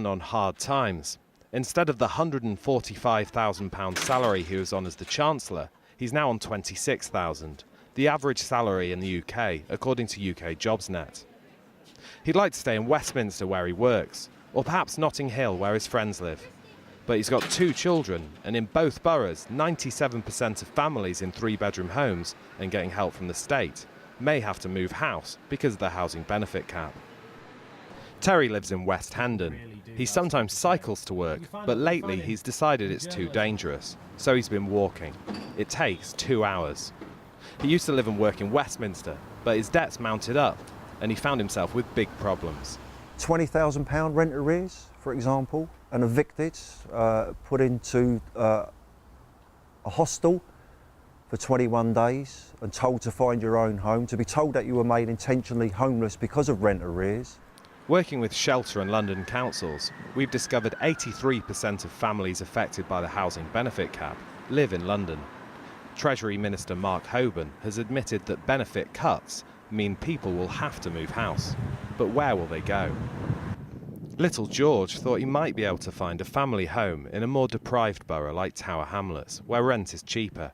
on hard times. Instead of the £145,000 salary he was on as the Chancellor, he's now on £26,000, the average salary in the UK, according to UK Jobsnet. He'd like to stay in Westminster where he works, or perhaps Notting Hill where his friends live. But he's got 2 children, and in both boroughs, 97% of families in 3-bedroom homes and getting help from the state may have to move house because of the housing benefit cap. Terry lives in West Hendon. He sometimes cycles to work, but lately he's decided it's too dangerous, so he's been walking. It takes 2 hours. He used to live and work in Westminster, but his debts mounted up, and he found himself with big problems. £20,000 rent arrears, for example, and evicted, put into a hostel for 21 days and told to find your own home, to be told that you were made intentionally homeless because of rent arrears. Working with Shelter and London councils, we've discovered 83% of families affected by the housing benefit cap live in London. Treasury Minister Mark Hoban has admitted that benefit cuts mean people will have to move house. But where will they go? Little George thought he might be able to find a family home in a more deprived borough like Tower Hamlets, where rent is cheaper.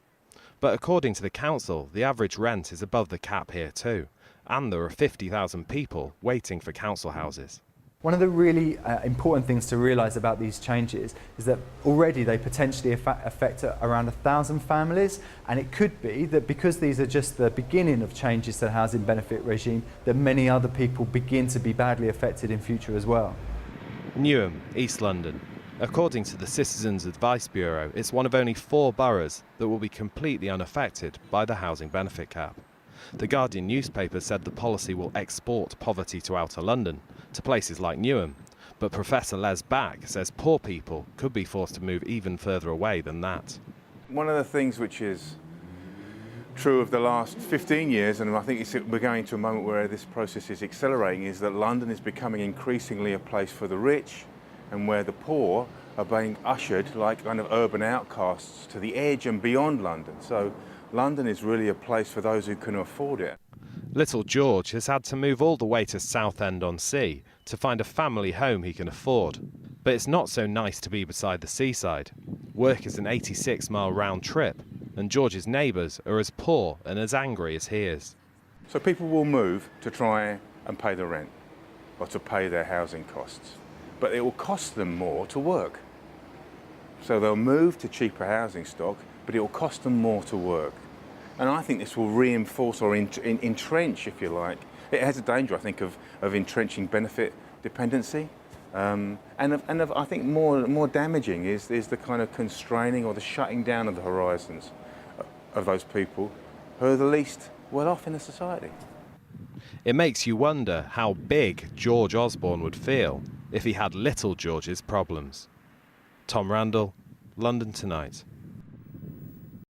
But according to the council, the average rent is above the cap here too, and there are 50,000 people waiting for council houses. One of the really important things to realise about these changes is that already they potentially affect around 1,000 families, and it could be that because these are just the beginning of changes to the housing benefit regime, that many other people begin to be badly affected in future as well. Newham, East London. According to the Citizens Advice Bureau, it's one of only 4 boroughs that will be completely unaffected by the housing benefit cap. The Guardian newspaper said the policy will export poverty to outer London, to places like Newham. But Professor Les Back says poor people could be forced to move even further away than that. One of the things which is true of the last 15 years, and I think we're going to a moment where this process is accelerating, is that London is becoming increasingly a place for the rich, and where the poor are being ushered like kind of urban outcasts to the edge and beyond London. So London is really a place for those who can afford it. Little George has had to move all the way to Southend-on-Sea to find a family home he can afford. But it's not so nice to be beside the seaside. Work is an 86-mile round trip, and George's neighbours are as poor and as angry as he is. So people will move to try and pay the rent, or to pay their housing costs. But it will cost them more to work. So they'll move to cheaper housing stock, but it will cost them more to work. And I think this will reinforce or entrench, if you like. It has a danger, I think, of entrenching benefit dependency. I think more damaging is the kind of constraining or the shutting down of the horizons of those people who are the least well off in the society. It makes you wonder how big George Osborne would feel if he had little George's problems. Tom Randall, London Tonight.